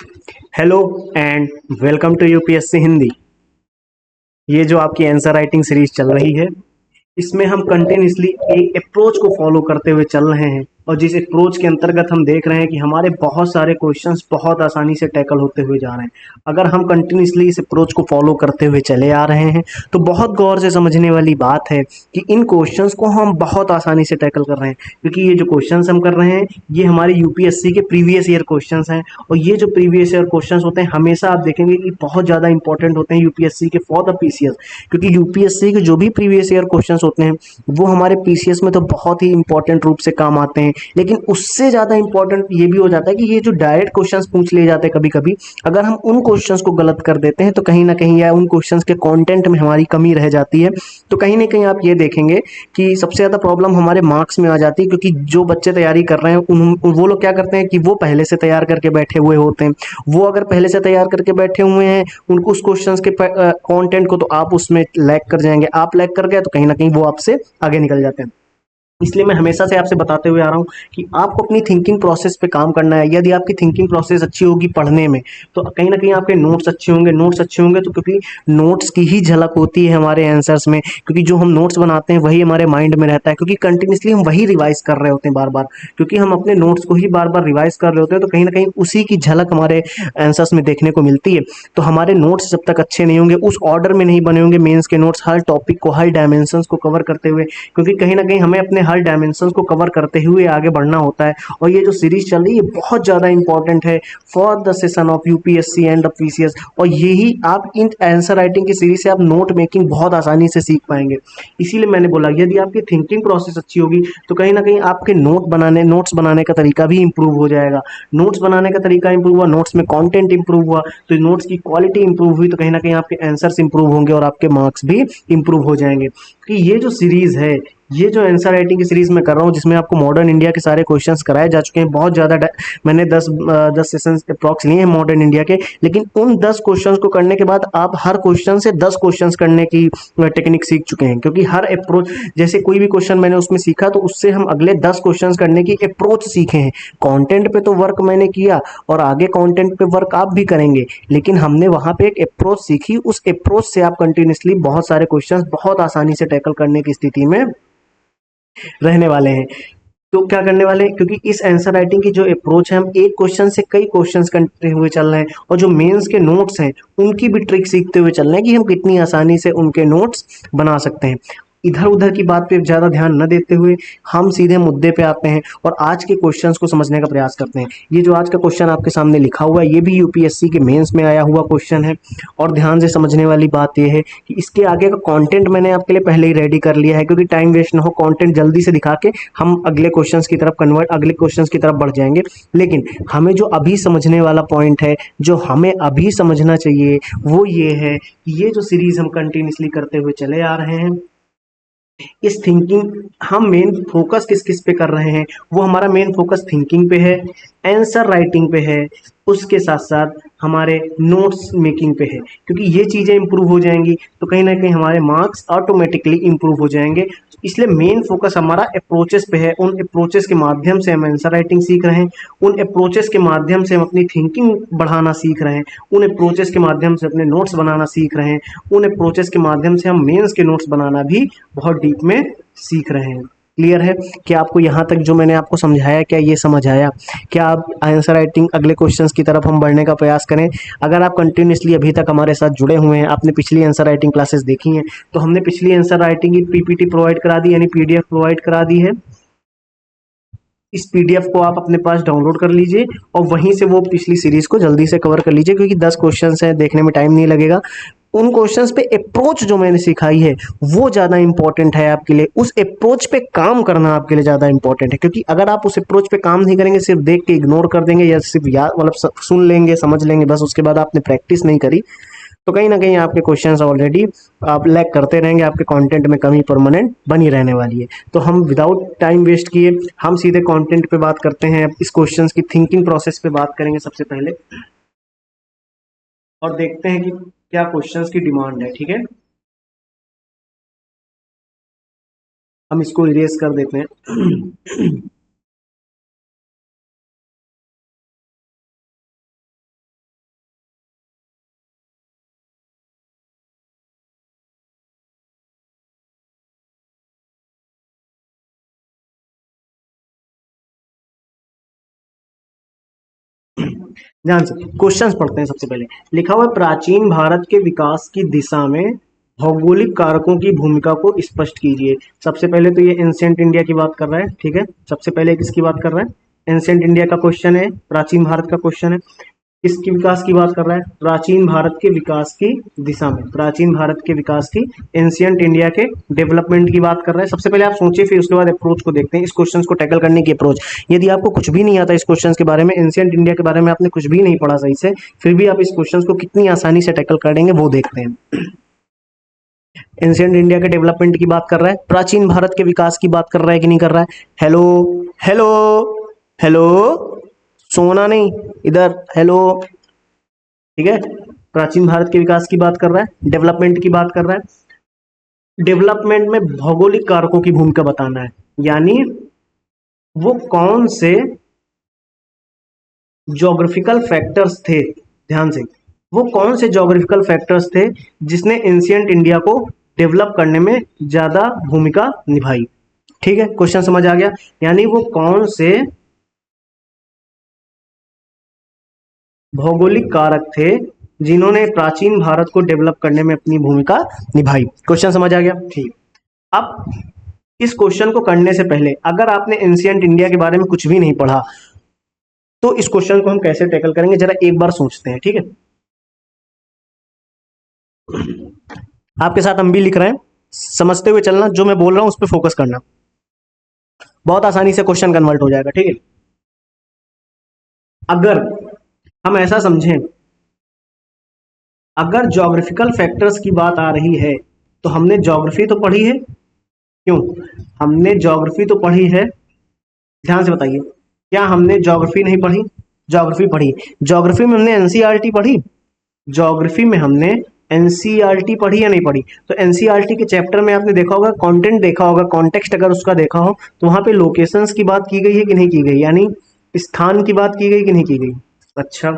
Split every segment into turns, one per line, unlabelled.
Hello and welcome to UPSC Hindi. ये जो आपकी आंसर राइटिंग सीरीज चल रही है, इसमें हम कंटिन्यूसली एक अप्रोच को फॉलो करते हुए चल रहे हैं और जिस अप्रोच के अंतर्गत हम देख रहे हैं कि हमारे बहुत सारे क्वेश्चंस बहुत आसानी से टैकल होते हुए जा रहे हैं। अगर हम कंटिन्यूसली इस अप्रोच को फॉलो करते हुए चले आ रहे हैं तो बहुत गौर से समझने वाली बात है कि इन क्वेश्चंस को हम बहुत आसानी से टैकल कर रहे हैं, क्योंकि ये जो क्वेश्चंस हम कर रहे हैं ये हमारे यूपीएससी के प्रीवियस ईयर क्वेश्चंस हैं। और ये जो प्रीवियस ईयर क्वेश्चंस होते हैं हमेशा आप देखेंगे कि बहुत ज़्यादा इंपॉर्टेंट होते हैं यूपीएससी के फॉर द पीसीएस, क्योंकि यूपीएससी के जो भी प्रीवियस ईयर क्वेश्चंस होते हैं वो हमारे पीसीएस में तो बहुत ही इंपॉर्टेंट रूप से काम आते हैं। लेकिन उससे ज़्यादा इंपॉर्टेंट ये भी हो जाता है कि ये जो डायरेक्ट क्वेश्चंस पूछ लिए जाते हैं कभी कभी, अगर हम उन क्वेश्चंस को गलत कर देते हैं तो कहीं ना कहीं या उन क्वेश्चंस के कंटेंट में हमारी कमी रह जाती है। तो कहीं ना कहीं आप ये देखेंगे कि सबसे ज़्यादा प्रॉब्लम हमारे मार्क्स में आ जाती है, क्योंकि जो बच्चे तैयारी कर रहे हैं वो लोग क्या करते हैं कि वो पहले से तैयार करके बैठे हुए होते हैं। वो अगर पहले से तैयार करके बैठे हुए हैं उनको उस क्वेश्चंस के कंटेंट को, तो आप उसमें लैग कर जाएंगे। आप लैग कर गए तो कहीं ना कहीं वो आपसे आगे निकल जाते हैं। इसलिए मैं हमेशा से आपसे बताते हुए आ रहा हूँ कि आपको अपनी थिंकिंग प्रोसेस पे काम करना है। यदि आपकी थिंकिंग प्रोसेस अच्छी होगी पढ़ने में तो कहीं ना कहीं आपके नोट्स अच्छे होंगे। नोट्स अच्छे होंगे तो क्योंकि नोट्स की ही झलक होती है हमारे आंसर्स में, क्योंकि जो हम नोट्स बनाते हैं वही हमारे माइंड में रहता है, क्योंकि कंटिन्यूसली हम वही रिवाइज कर रहे होते हैं बार बार। क्योंकि हम अपने नोट्स को ही बार बार रिवाइज कर रहे होते हैं तो कहीं ना कहीं उसी की झलक हमारे आंसर्स में देखने को मिलती है। तो हमारे नोट्स जब तक अच्छे नहीं होंगे, उस ऑर्डर में नहीं बने होंगे मेंस के नोट्स, हर टॉपिक को हर डायमेंशंस को कवर करते हुए, क्योंकि कहीं ना कहीं हमें अपने हर डायमेंशंस को कवर करते हुए आगे बढ़ना होता है। और ये जो सीरीज चल रही है बहुत ज़्यादा इंपॉर्टेंट है for the session of UPSC and PCS. और यही आप इन आंसर राइटिंग की सीरीज से आप नोट मेकिंग बहुत आसानी से सीख पाएंगे। इसीलिए मैंने बोला यदि आपकी थिंकिंग प्रोसेस अच्छी होगी तो कहीं ना कहीं आपके नोट्स बनाने का तरीका भी इंप्रूव हो जाएगा। नोट्स बनाने का तरीका इंप्रूव हुआ, नोट्स में कंटेंट इंप्रूव हुआ, तो नोट्स की क्वालिटी इंप्रूव हुई तो कहीं ना कहीं आपके आंसर्स इंप्रूव होंगे और आपके मार्क्स भी इंप्रूव हो जाएंगे। कि ये जो सीरीज है, ये जो आंसर राइटिंग की सीरीज मैं कर रहा हूँ जिसमें आपको मॉडर्न इंडिया के सारे क्वेश्चंस कराए जा चुके हैं, बहुत ज़्यादा मैंने 10 सेशन अप्रॉक्स लिए हैं मॉडर्न इंडिया के। लेकिन उन 10 क्वेश्चंस को करने के बाद आप हर क्वेश्चन से 10 क्वेश्चंस करने की टेक्निक सीख चुके हैं, क्योंकि हर अप्रोच जैसे कोई भी क्वेश्चन मैंने उसमें सीखा तो उससे हम अगले 10 क्वेश्चंस करने की अप्रोच सीखे हैं। कंटेंट पे तो वर्क मैंने किया और आगे कंटेंट पे वर्क आप भी करेंगे, लेकिन हमने वहां पे एक अप्रोच सीखी। उस अप्रोच से आप कंटिन्यूसली बहुत सारे क्वेश्चंस बहुत आसानी से टैकल करने की स्थिति में रहने वाले हैं। तो क्या करने वाले हैं, क्योंकि इस आंसर राइटिंग की जो अप्रोच है हम एक क्वेश्चन से कई क्वेश्चंस करते हुए चल रहे हैं, और जो मेंस के नोट्स हैं उनकी भी ट्रिक सीखते हुए चल रहे हैं कि हम कितनी आसानी से उनके नोट्स बना सकते हैं। इधर उधर की बात पे ज़्यादा ध्यान न देते हुए हम सीधे मुद्दे पे आते हैं और आज के क्वेश्चंस को समझने का प्रयास करते हैं। ये जो आज का क्वेश्चन आपके सामने लिखा हुआ है ये भी यूपीएससी के मेंस में आया हुआ क्वेश्चन है। और ध्यान से समझने वाली बात यह है कि इसके आगे का कंटेंट मैंने आपके लिए पहले ही रेडी कर लिया है, क्योंकि टाइम वेस्ट ना हो, कंटेंट जल्दी से दिखा के हम अगले क्वेश्चंस की तरफ बढ़ जाएंगे। लेकिन हमें जो अभी समझने वाला पॉइंट है, जो हमें अभी समझना चाहिए, वो ये है कि ये जो सीरीज हम कंटिन्यूसली करते हुए चले आ रहे हैं, इस थिंकिंग हम मेन फोकस किस किस पे कर रहे हैं, वो हमारा मेन फोकस थिंकिंग पे है, आंसर राइटिंग पे है, उसके साथ साथ हमारे नोट्स मेकिंग पे है। क्योंकि ये चीज़ें इंप्रूव हो जाएंगी तो कहीं ना कहीं हमारे मार्क्स ऑटोमेटिकली इंप्रूव हो जाएंगे। इसलिए मेन फोकस हमारा अप्रोचेस पे है। उन अप्रोचेस के माध्यम से हम आंसर राइटिंग सीख रहे हैं, उन अप्रोचेस के माध्यम से हम अपनी थिंकिंग बढ़ाना सीख रहे हैं, उन अप्रोचेस के माध्यम से अपने नोट्स बनाना सीख रहे हैं, उन अप्रोचेस के माध्यम से हम मेंस के नोट्स बनाना भी बहुत डीप में सीख रहे हैं। क्लियर है कि आपको यहाँ तक जो मैंने आपको समझाया क्या ये समझ आया? क्या आप आंसर राइटिंग अगले क्वेश्चंस की तरफ हम बढ़ने का प्रयास करें? अगर आप कंटिन्यूसली अभी तक हमारे साथ जुड़े हुए हैं, आपने पिछली आंसर राइटिंग क्लासेस देखी हैं, तो हमने पिछली आंसर राइटिंग की पीपीटी प्रोवाइड करा दी, यानी पीडीएफ प्रोवाइड करा दी है। इस पीडीएफ को आप अपने पास डाउनलोड कर लीजिए और वहीं से वो पिछली सीरीज को जल्दी से कवर कर लीजिए, क्योंकि 10 क्वेश्चंस हैं, देखने में टाइम नहीं लगेगा। उन क्वेश्चंस पे अप्रोच जो मैंने सिखाई है वो ज़्यादा इंपॉर्टेंट है आपके लिए। उस अप्रोच पे काम करना आपके लिए ज़्यादा इंपॉर्टेंट है, क्योंकि अगर आप उस अप्रोच पे काम नहीं करेंगे, सिर्फ देख के इग्नोर कर देंगे या सिर्फ याद मतलब सुन लेंगे समझ लेंगे बस, उसके बाद आपने प्रैक्टिस नहीं करी, तो कहीं ना कहीं आपके क्वेश्चंस ऑलरेडी आप लैग करते रहेंगे, आपके कंटेंट में कमी परमानेंट बनी रहने वाली है। तो हम विदाउट टाइम वेस्ट किए हम सीधे कंटेंट पे बात करते हैं। अब इस क्वेश्चंस की थिंकिंग प्रोसेस पे बात करेंगे सबसे पहले, और देखते हैं कि क्या क्वेश्चंस की डिमांड है। ठीक है, हम इसको इरेज कर देते हैं। ध्यान से क्वेश्चंस पढ़ते हैं। सबसे पहले लिखा हुआ है प्राचीन भारत के विकास की दिशा में भौगोलिक कारकों की भूमिका को स्पष्ट कीजिए। सबसे पहले तो ये एंशिएंट इंडिया की बात कर रहा है, ठीक है। सबसे पहले किसकी बात कर रहा है? एंशिएंट इंडिया का क्वेश्चन है, प्राचीन भारत का क्वेश्चन है। किसकी विकास की बात कर रहा है? प्राचीन भारत के विकास की दिशा में, प्राचीन भारत के विकास की, एंशिएंट इंडिया के डेवलपमेंट की बात कर रहा है। सबसे पहले आप सोचिए, फिर उसके बाद अप्रोच को देखते हैं, इस क्वेश्चन को टैकल करने की अप्रोच। यदि आपको कुछ भी नहीं आता इस क्वेश्चन के बारे में, एंशिएंट इंडिया के बारे में आपने कुछ भी नहीं पढ़ा सही से, फिर भी आप इस क्वेश्चन को कितनी आसानी से टैकल करेंगे वो देखते हैं। एंशिएंट इंडिया के डेवलपमेंट की बात कर रहा है, प्राचीन भारत के विकास की बात कर रहा है कि नहीं कर रहा है? हेलो हेलो हेलो, सोना नहीं इधर, हेलो, ठीक है। प्राचीन भारत के विकास की बात कर रहा है, डेवलपमेंट की बात कर रहा है। डेवलपमेंट में भौगोलिक कारकों की भूमिका बताना है, यानी वो कौन से ज्योग्राफिकल फैक्टर्स थे, ध्यान से, वो कौन से ज्योग्राफिकल फैक्टर्स थे जिसने एंशिएंट इंडिया को डेवलप करने में ज्यादा भूमिका निभाई। ठीक है, क्वेश्चन समझ आ गया? यानी वो कौन से भौगोलिक कारक थे जिन्होंने प्राचीन भारत को डेवलप करने में अपनी भूमिका निभाई। क्वेश्चन समझ आ गया? ठीक। अब इस क्वेश्चन को करने से पहले अगर आपने एंशिएंट इंडिया के बारे में कुछ भी नहीं पढ़ा तो इस क्वेश्चन को हम कैसे टैकल करेंगे जरा एक बार सोचते हैं, ठीक है। आपके साथ हम भी लिख रहे हैं, समझते हुए चलना, जो मैं बोल रहा हूं उस पर फोकस करना, बहुत आसानी से क्वेश्चन कन्वर्ट हो जाएगा, ठीक है। अगर हम ऐसा समझें, अगर ज्योग्राफिकल फैक्टर्स की बात आ रही है तो हमने ज्योग्राफी तो पढ़ी है, क्यों? हमने ज्योग्राफी तो पढ़ी है, ध्यान से बताइए, क्या हमने ज्योग्राफी नहीं पढ़ी? ज्योग्राफी पढ़ी। ज्योग्राफी में हमने एनसीईआरटी पढ़ी, ज्योग्राफी में हमने एनसीईआरटी पढ़ी या नहीं पढ़ी? तो एनसीईआरटी के चैप्टर में आपने देखा होगा, कंटेंट देखा होगा, कॉन्टेक्स्ट अगर उसका देखा हो तो वहां पे लोकेशंस की बात की गई है कि नहीं की गई, यानी स्थान की बात की गई कि नहीं की गई? अच्छा,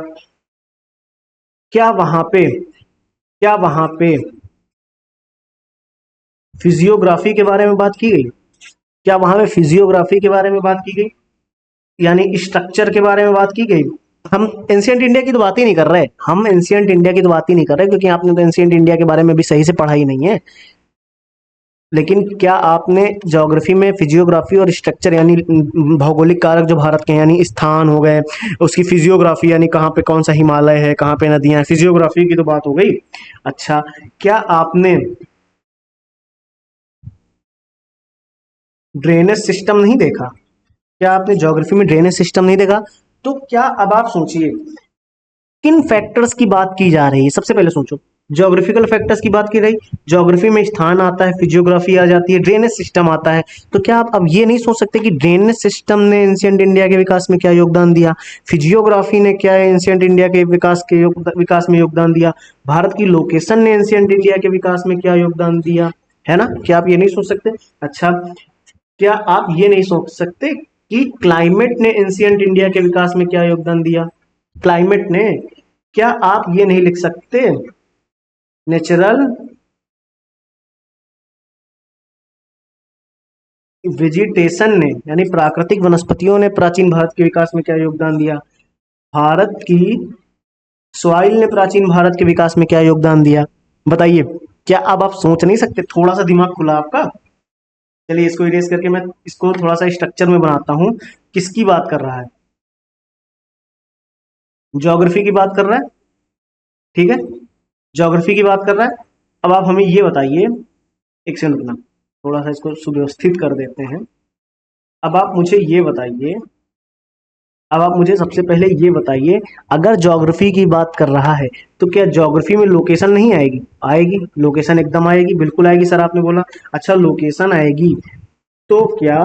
क्या वहां पे, क्या वहां पे फिजियोग्राफी के बारे में बात की गई? क्या वहां पे फिजियोग्राफी के बारे में बात की गई, यानी स्ट्रक्चर के बारे में बात की गई? हम एंशिएंट इंडिया की तो बात ही नहीं कर रहे, हम एंशिएंट इंडिया की तो बात ही नहीं कर रहे, क्योंकि आपने तो एंशिएंट इंडिया के बारे में भी सही से पढ़ा ही नहीं है। लेकिन क्या आपने ज्योग्राफी में फिजियोग्राफी और स्ट्रक्चर, यानी भौगोलिक कारक जो भारत के, यानी स्थान हो गए, उसकी फिजियोग्राफी यानी कहाँ पे कौन सा हिमालय है, कहाँ पे नदियां हैं, फिजियोग्राफी की तो बात हो गई। अच्छा, क्या आपने ड्रेनेज सिस्टम नहीं देखा? क्या आपने ज्योग्राफी में ड्रेनेज सिस्टम नहीं देखा? तो क्या, अब आप सोचिए किन फैक्टर्स की बात की जा रही है। सबसे पहले सोचो, ज्योग्राफिकल फैक्टर्स की बात की रही, ज्योग्राफी में स्थान आता है, फिजियोग्राफी आ जाती है, ड्रेनेज सिस्टम आता है। तो क्या आप अब ये नहीं सोच सकते कि ड्रेनेज सिस्टम ने एंशिएंट इंडिया के विकास में क्या योगदान दिया, फिजियोग्राफी ने क्या एंशिएंट इंडिया के विकास में योगदान दिया, भारत की लोकेशन ने एंशिएंट इंडिया के विकास में क्या योगदान दिया, है ना? क्या आप ये नहीं सोच सकते? अच्छा, क्या आप ये नहीं सोच सकते कि क्लाइमेट ने एंशिएंट इंडिया के विकास में क्या योगदान दिया? क्लाइमेट ने, क्या आप ये नहीं लिख सकते नेचुरल वेजिटेशन ने, यानी प्राकृतिक वनस्पतियों ने प्राचीन भारत के विकास में क्या योगदान दिया? भारत की सॉइल ने प्राचीन भारत के विकास में क्या योगदान दिया? बताइए, क्या अब आप सोच नहीं सकते? थोड़ा सा दिमाग खुला आपका? चलिए इसको इरेज करके मैं इसको थोड़ा सा स्ट्रक्चर में बनाता हूं। किसकी बात कर रहा है? ज्योग्राफी की बात कर रहा है, ठीक है, ज्योग्राफी की बात कर रहा है। अब आप हमें ये बताइए, एक सेकंड रुकना, थोड़ा सा इसको सुव्यवस्थित कर देते हैं। अब आप मुझे ये बताइए, अब आप मुझे सबसे पहले ये बताइए, अगर ज्योग्राफी की बात कर रहा है तो क्या ज्योग्राफी में लोकेशन नहीं आएगी? आएगी, लोकेशन एकदम आएगी, बिल्कुल आएगी सर, आपने बोला। अच्छा, लोकेशन आएगी तो क्या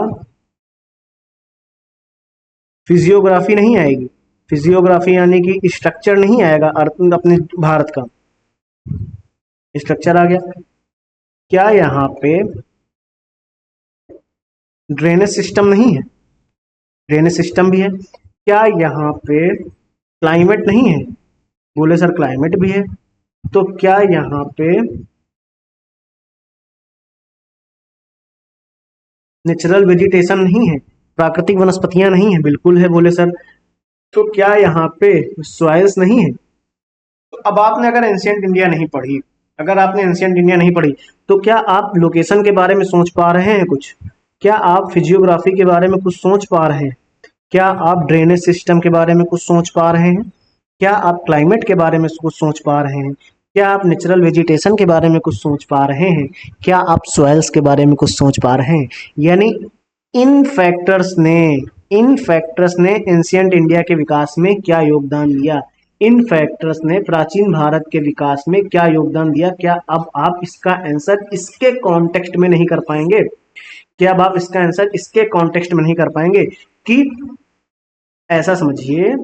फिजियोग्राफी नहीं आएगी? फिजियोग्राफी यानी कि स्ट्रक्चर नहीं आएगा अर्थ अपने भारत का? स्ट्रक्चर आ गया। क्या यहाँ पे ड्रेनेज सिस्टम नहीं है? ड्रेनेज सिस्टम भी है। क्या यहाँ पे क्लाइमेट नहीं है? बोले सर क्लाइमेट भी है। तो क्या यहाँ पे नेचुरल वेजिटेशन नहीं है? प्राकृतिक वनस्पतियां नहीं है? बिल्कुल है, बोले सर। तो क्या यहाँ पे सॉइल्स नहीं है? तो अब आपने अगर एंशियंट इंडिया नहीं पढ़ी, अगर आपने एंशियंट इंडिया नहीं पढ़ी, तो क्या आप लोकेशन के बारे में सोच पा रहे हैं कुछ? क्या आप फिजियोग्राफी के बारे में कुछ सोच पा रहे हैं? क्या आप ड्रेनेज सिस्टम के बारे में कुछ सोच पा रहे हैं? क्या आप क्लाइमेट के बारे में कुछ सोच पा रहे हैं? क्या आप नेचुरल वेजिटेशन के बारे में कुछ सोच पा रहे हैं? क्या आप सॉइल्स के बारे में कुछ सोच पा रहे हैं? यानी इन फैक्टर्स ने इन फैक्टर्स ने एंशियंट इंडिया के विकास में क्या योगदान दिया? इन फैक्टर्स ने प्राचीन भारत के विकास में क्या योगदान दिया? क्या अब आप इसका आंसर इसके कॉन्टेक्स्ट में नहीं कर पाएंगे? क्या अब आप इसका आंसर इसके कॉन्टेक्स्ट में नहीं कर पाएंगे कि ऐसा समझिए,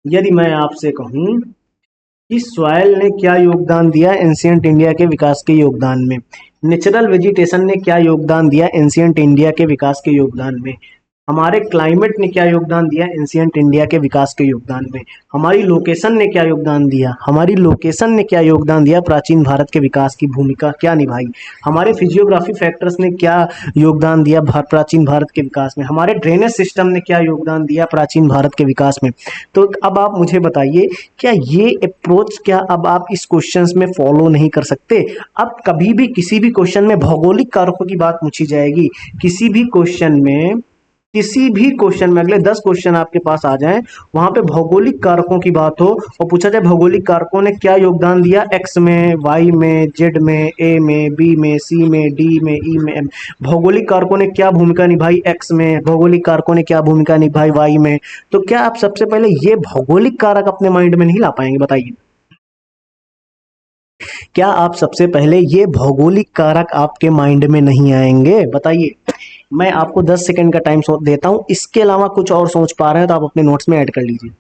यदि मैं आपसे कहूं कि सॉइल ने क्या योगदान दिया एंशियंट इंडिया के विकास के योगदान में, नेचुरल वेजिटेशन ने क्या योगदान दिया एंशियंट इंडिया के विकास के योगदान में, हमारे क्लाइमेट ने क्या योगदान दिया एंशियंट इंडिया के विकास के योगदान में, हमारी लोकेशन ने क्या योगदान दिया, हमारी लोकेशन ने क्या योगदान दिया, प्राचीन भारत के विकास की भूमिका क्या निभाई, हमारे फिजियोग्राफी फैक्टर्स ने क्या योगदान दिया प्राचीन भारत के विकास में, हमारे ड्रेनेज सिस्टम ने क्या योगदान दिया प्राचीन भारत के विकास में। तो अब आप मुझे बताइए, क्या ये अप्रोच क्या अब आप इस क्वेश्चन में फॉलो नहीं कर सकते? अब कभी भी किसी भी क्वेश्चन में भौगोलिक कारकों की बात पूछी जाएगी, किसी भी क्वेश्चन में अगले 10 क्वेश्चन आपके पास आ जाएं, वहां पे भौगोलिक कारकों की बात हो और पूछा जाए भौगोलिक कारकों ने क्या योगदान दिया एक्स में, वाई में, जेड में, ए में, बी में, सी में, डी में, ई में, एम, भौगोलिक कारकों ने क्या भूमिका निभाई एक्स में, भौगोलिक कारकों ने क्या भूमिका निभाई वाई में, तो क्या आप सबसे पहले ये भौगोलिक कारक अपने माइंड में नहीं ला पाएंगे? बताइए, क्या आप सबसे पहले ये भौगोलिक कारक आपके माइंड में नहीं आएंगे? बताइए। मैं आपको 10 सेकंड का टाइम देता हूं, इसके अलावा कुछ और सोच पा रहे हैं तो आप अपने नोट्स में ऐड कर लीजिए।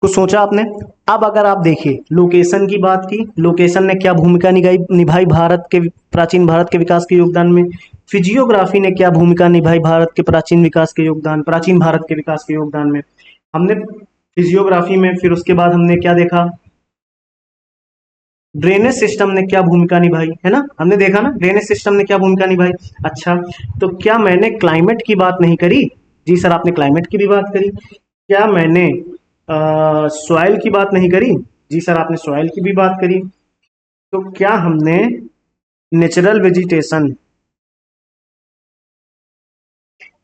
कुछ सोचा आपने? अब अगर आप देखिए, लोकेशन की बात की, लोकेशन ने क्या भूमिका निभाई निभाई भारत के प्राचीन भारत के विकास के योगदान में, फिजियोग्राफी ने क्या भूमिका निभाई भारत के प्राचीन भारत के विकास के योगदान में, हमने फिजियोग्राफी में, फिर उसके बाद हमने क्या देखा, ड्रेनेज सिस्टम ने क्या भूमिका निभाई, है ना, हमने देखा ना ड्रेनेज सिस्टम ने क्या भूमिका निभाई। अच्छा, तो क्या मैंने क्लाइमेट की बात नहीं करी? जी सर, आपने क्लाइमेट की भी बात करी। क्या मैंने सॉइल की बात नहीं करी? जी सर, आपने सॉइल की भी बात करी। तो क्या हमने नेचुरल वेजिटेशन,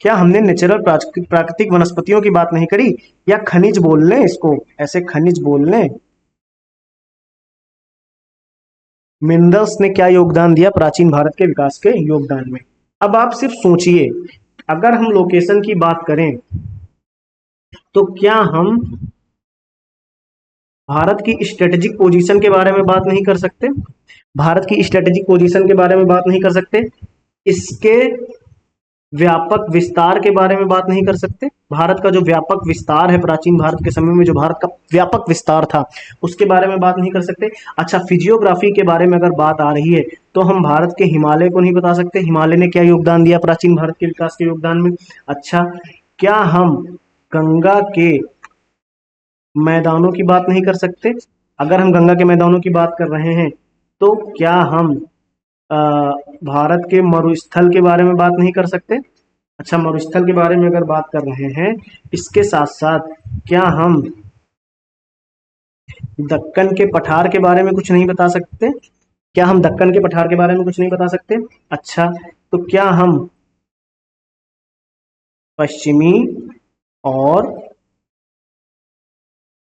क्या हमने नेचुरल प्राकृतिक वनस्पतियों की बात नहीं करी? या खनिज बोल लें इसको, ऐसे खनिज बोल लें, मिनरल्स ने क्या योगदान दिया प्राचीन भारत के विकास के योगदान में? अब आप सिर्फ सोचिए, अगर हम लोकेशन की बात करें तो क्या हम भारत की स्ट्रेटेजिक पोजीशन के बारे में बात नहीं कर सकते? भारत की स्ट्रेटेजिक पोजीशन के बारे में बात नहीं कर सकते? इसके व्यापक विस्तार के बारे में बात नहीं कर सकते? भारत का जो व्यापक विस्तार है, प्राचीन भारत के समय में जो भारत का व्यापक विस्तार था, उसके बारे में बात नहीं कर सकते? अच्छा, फिजियोग्राफी के बारे में अगर बात आ रही है तो हम भारत के हिमालय को नहीं बता सकते? हिमालय ने क्या योगदान दिया प्राचीन भारत के विकास के योगदान में? अच्छा, क्या हम गंगा के मैदानों की बात नहीं कर सकते? अगर हम गंगा के मैदानों की बात कर रहे हैं तो क्या हम अ, भारत के मरुस्थल के बारे में बात नहीं कर सकते? अच्छा, मरुस्थल के बारे में अगर बात कर रहे हैं, इसके साथ साथ क्या हम दक्कन के पठार के बारे में कुछ नहीं बता सकते? क्या हम दक्कन के पठार के बारे में कुछ नहीं बता सकते? अच्छा, तो क्या हम पश्चिमी और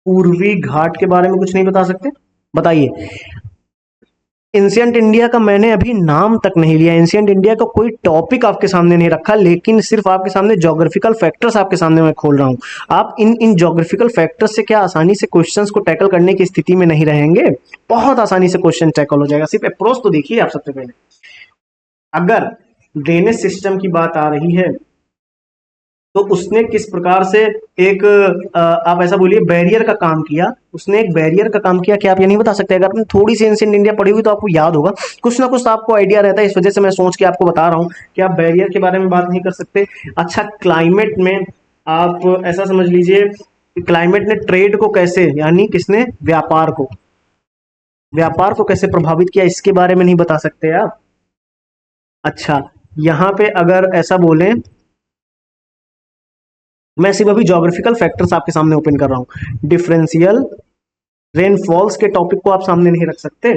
पूर्वी घाट के बारे में कुछ नहीं बता सकते? बताइए। एंशियंट इंडिया का मैंने अभी नाम तक नहीं लिया, एंशियंट इंडिया का कोई टॉपिक आपके सामने नहीं रखा, लेकिन सिर्फ आपके सामने ज्योग्राफिकल फैक्टर्स आपके सामने मैं खोल रहा हूं। आप इन इन ज्योग्राफिकल फैक्टर्स से क्या आसानी से क्वेश्चंस को टैकल करने की स्थिति में नहीं रहेंगे? बहुत आसानी से क्वेश्चन टैकल हो जाएगा, सिर्फ अप्रोच तो देखिए आप सबसे पहले। अगर ड्रेनेज सिस्टम की बात आ रही है तो उसने किस प्रकार से एक आप ऐसा बोलिए बैरियर का काम किया, उसने एक बैरियर का काम किया। क्या आप ये नहीं बता सकते? अगर आपने थोड़ी सी एंशिएंट इंडिया पढ़ी हुई तो आपको याद होगा, कुछ ना कुछ तो आपको आइडिया रहता है, इस वजह से मैं सोच के आपको बता रहा हूँ कि आप बैरियर के बारे में बात नहीं कर सकते। अच्छा, क्लाइमेट में आप ऐसा समझ लीजिए, क्लाइमेट ने ट्रेड को कैसे, यानी किसने, व्यापार को कैसे प्रभावित किया, इसके बारे में नहीं बता सकते आप। अच्छा, यहाँ पे अगर ऐसा बोलें, मैं सिर्फ अभी ज्योग्राफिकल फैक्टर्स आपके सामने ओपन कर रहा हूँ, डिफरेंशियल रेनफॉल्स के टॉपिक को आप सामने नहीं रख सकते।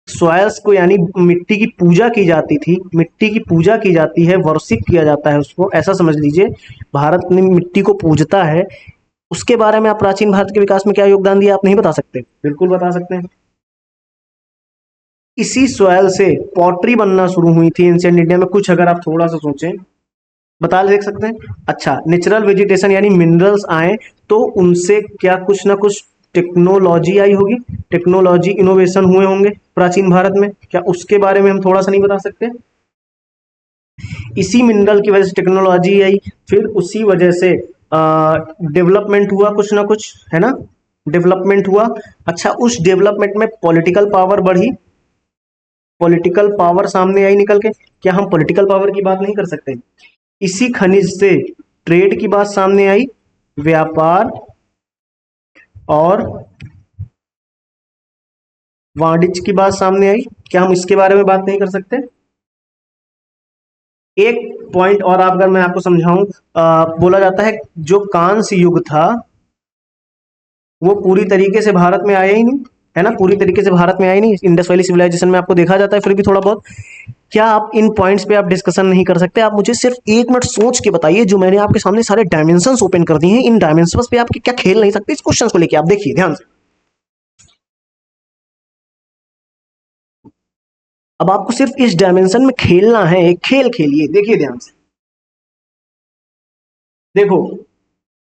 सॉयल्स को, यानी मिट्टी की पूजा की जाती थी, मिट्टी की पूजा की जाती है, वर्शिप किया जाता है उसको, ऐसा समझ लीजिए भारत में मिट्टी को पूजता है। उसके बारे में आप प्राचीन भारत के विकास में क्या योगदान दिया, आप नहीं बता सकते? बिल्कुल बता सकते हैं। इसी सॉयल से पॉटरी बनना शुरू हुई थी एंशिएंट इंडिया में, कुछ अगर आप थोड़ा सा सोचें, बता देख सकते हैं। अच्छा, नेचुरल वेजिटेशन यानी मिनरल्स आए, तो उनसे क्या कुछ ना कुछ टेक्नोलॉजी आई होगी, टेक्नोलॉजी इनोवेशन हुए होंगे प्राचीन भारत में, क्या उसके बारे में हम थोड़ा सा नहीं बता सकते? इसी मिनरल की वजह से टेक्नोलॉजी आई, फिर उसी वजह से डेवलपमेंट हुआ, कुछ ना कुछ, है ना, डेवलपमेंट हुआ। अच्छा, उस डेवलपमेंट में पॉलिटिकल पावर बढ़ी, पॉलिटिकल पावर सामने आई निकल के, क्या हम पॉलिटिकल पावर की बात नहीं कर सकते? इसी खनिज से ट्रेड की बात सामने आई, व्यापार और वाणिज्य की बात सामने आई, क्या हम इसके बारे में बात नहीं कर सकते? एक पॉइंट और आप, अगर मैं आपको समझाऊं, बोला जाता है जो कांस्य युग था वो पूरी तरीके से भारत में आया ही नहीं, है ना, पूरी तरीके से भारत में आया ही नहीं, इंडस वैली सिविलाइजेशन में आपको देखा जाता है फिर भी थोड़ा बहुत। क्या आप इन पॉइंट्स पे आप डिस्कशन नहीं कर सकते? आप मुझे सिर्फ 1 मिनट सोच के बताइए, जो मैंने आपके सामने सारे डायमेंशन ओपन कर दिए हैं, इन डायमेंशन पे आप क्या खेल नहीं सकते? इस क्वेश्चन को लेके आप देखिए ध्यान से। अब आपको सिर्फ इस डायमेंशन में खेलना है, एक खेल खेलिए, देखिए ध्यान से। देखो,